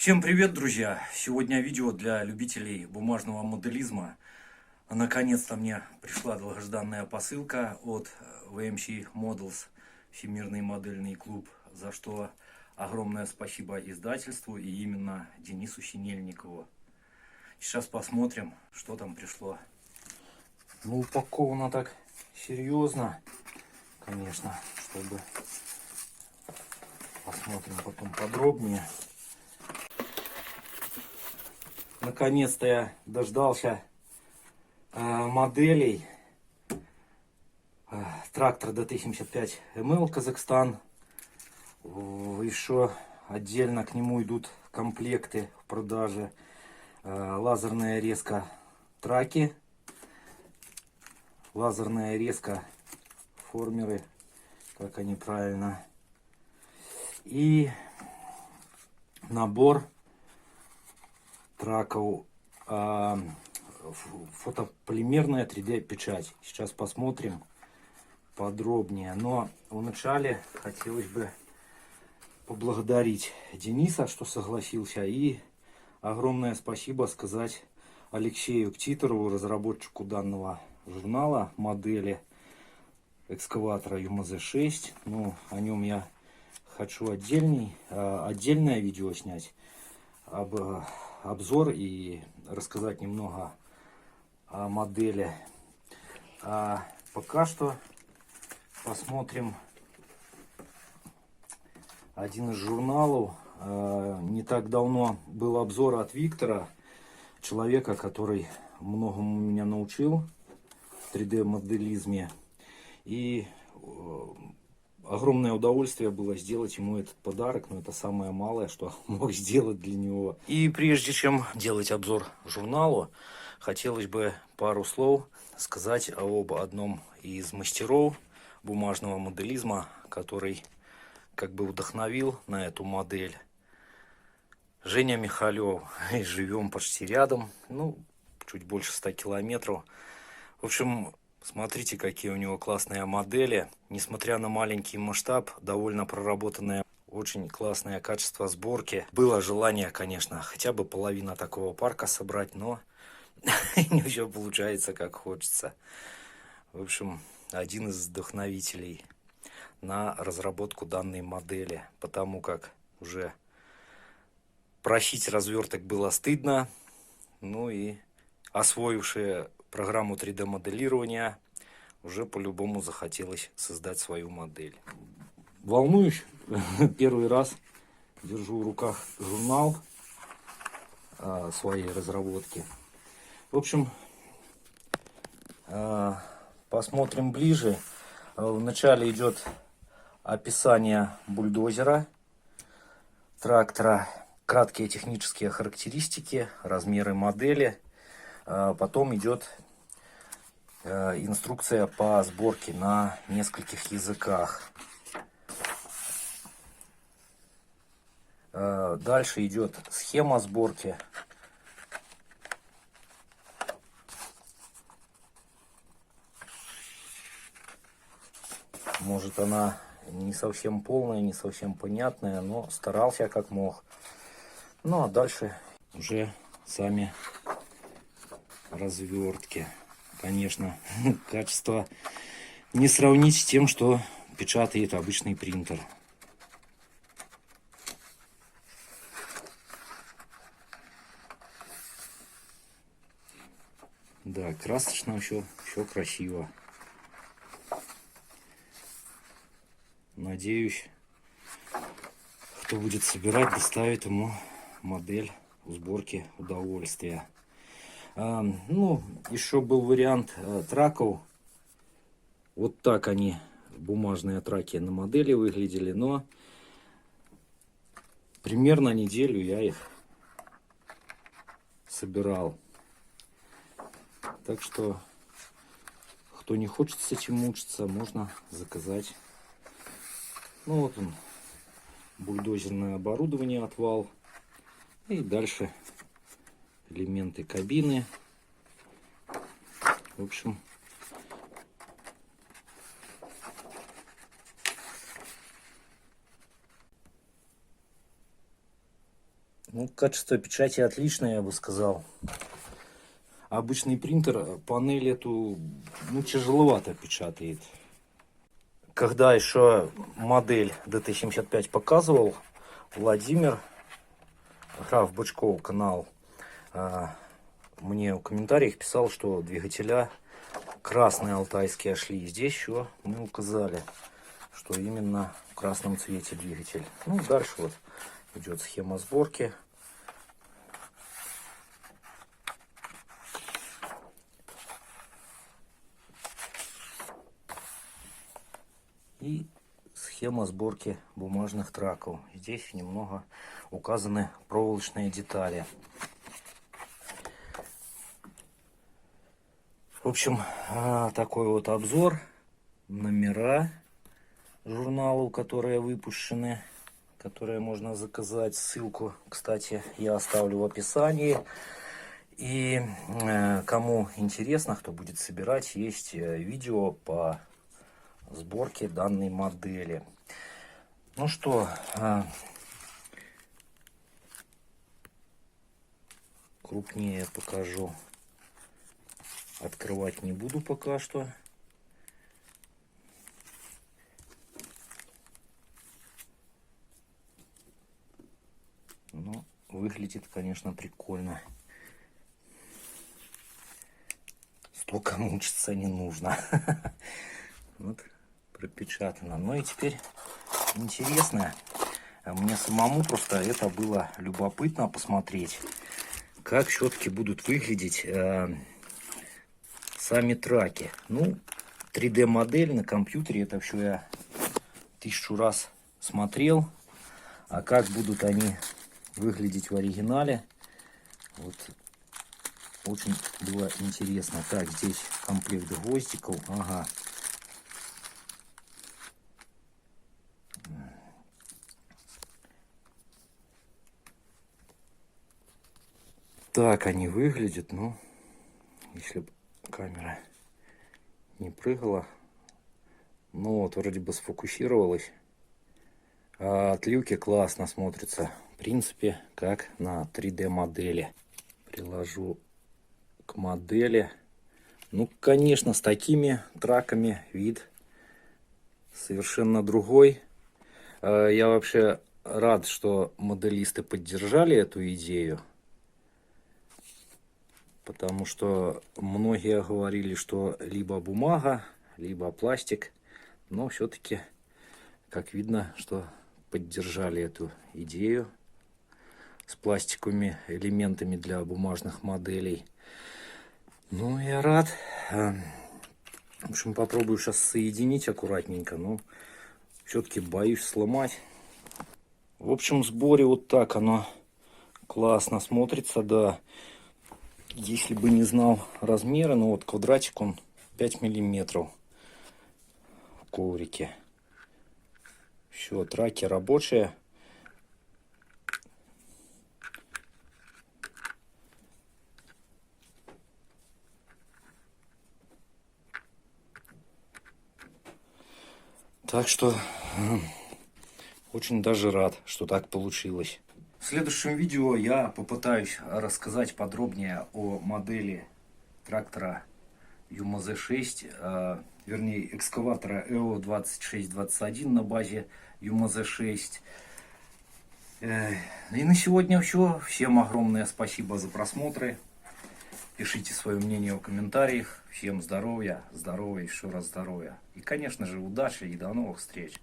Всем привет, друзья! Сегодня видео для любителей бумажного моделизма. Наконец-то мне пришла долгожданная посылка от VMC Models, Всемирный модельный клуб, за что огромное спасибо издательству и именно Денису Синельникову. Сейчас посмотрим, что там пришло. Ну, упаковано так серьезно, конечно, чтобы посмотрим потом подробнее. Наконец-то я дождался моделей. Трактор ДТ-75МЛ Казахстан. Еще отдельно к нему идут комплекты в продаже. Лазерная резка траки, лазерная резка формеры, как они правильно, и набор траков, фотополимерная 3D печать. Сейчас посмотрим подробнее. Но вначале хотелось бы поблагодарить Дениса, что согласился, и огромное спасибо сказать Алексею Ктиторову, разработчику данного журнала, модели экскаватора ЮМЗ-6. Ну, о нем я хочу отдельное видео снять, обзор и рассказать немного о модели. А пока что посмотрим один из журналов. Не так давно был обзор от Виктора, человека, который многому меня научил в 3D моделизме. И огромное удовольствие было сделать ему этот подарок, но это самое малое, что мог сделать для него. И прежде чем делать обзор журналу, хотелось бы пару слов сказать об одном из мастеров бумажного моделизма, который как бы вдохновил на эту модель. Женя Михалев. Живем почти рядом, ну, чуть больше 100 километров. В общем, смотрите, какие у него классные модели. Несмотря на маленький масштаб, довольно проработанное, очень классное качество сборки. Было желание, конечно, хотя бы половина такого парка собрать, но не все получается, как хочется. В общем, один из вдохновителей на разработку данной модели, потому как уже просить разверток было стыдно, ну и освоившие программу 3D моделирования уже по-любому захотелось создать свою модель. Волнуюсь, первый раз держу в руках журнал своей разработки. В общем, посмотрим ближе. Вначале идет описание бульдозера, трактора, краткие технические характеристики, размеры модели. Потом идет инструкция по сборке на нескольких языках. Дальше идет схема сборки. Может, она не совсем полная, не совсем понятная, но старался как мог. Ну а дальше уже сами развертки. Конечно, качество не сравнить с тем, что печатает обычный принтер. Да, красочно все красиво. Надеюсь, кто будет собирать, доставит ему модель в сборке удовольствия. Ну, еще был вариант траков. Вот так они, бумажные траки, на модели выглядели, но примерно неделю я их собирал. Так что, кто не хочет с этим мучиться, можно заказать. Ну вот он, бульдозерное оборудование, отвал. И дальше элементы кабины. В общем, Ну, качество печати отличное, я бы сказал. Обычный принтер панель эту, ну, тяжеловато печатает. Когда еще модель DT75 показывал, Владимир, граф Бычков, канал, мне в комментариях писал, что двигателя красные алтайские шли. Здесь еще мы указали, что именно в красном цвете двигатель. Ну, дальше вот идет схема сборки. И схема сборки бумажных траков. Здесь немного указаны проволочные детали. В общем, такой вот обзор. Номера журналов, которые выпущены, которые можно заказать. Ссылку, кстати, я оставлю в описании. И кому интересно, кто будет собирать, есть видео по сборке данной модели. Ну что, крупнее покажу. Открывать не буду пока что. Но выглядит, конечно, прикольно. Столько мучиться не нужно. Вот пропечатано. Ну и теперь интересно. Мне самому просто это было любопытно посмотреть, как все-таки будут выглядеть сами траки. Ну, 3D модель на компьютере, это все я 1000 раз смотрел. А как будут они выглядеть в оригинале, вот очень было интересно. Так, здесь комплект гвоздиков. Ага. Так они выглядят. Ну, если бы камера не прыгала. Ну вот, вроде бы сфокусировалась. А отливки классно смотрятся. В принципе, как на 3D модели. Приложу к модели. Ну, конечно, с такими траками вид совершенно другой. Я вообще рад, что моделисты поддержали эту идею. Потому что многие говорили, что либо бумага, либо пластик. Но все-таки, как видно, что поддержали эту идею с пластиковыми элементами для бумажных моделей. Ну, я рад. В общем, попробую сейчас соединить аккуратненько. Но все-таки боюсь сломать. В общем, в сборе вот так оно классно смотрится, да. Если бы не знал размеры, ну вот квадратик он 5 миллиметров в коврике. Все, траки рабочие. Так что очень даже рад, что так получилось. В следующем видео я попытаюсь рассказать подробнее о модели трактора ЮМЗ-6, вернее экскаватора ЭО-2621 на базе ЮМЗ-6. И на сегодня все. Всем огромное спасибо за просмотры. Пишите свое мнение в комментариях. Всем здоровья, здоровья, еще раз здоровья. И, конечно же, удачи и до новых встреч.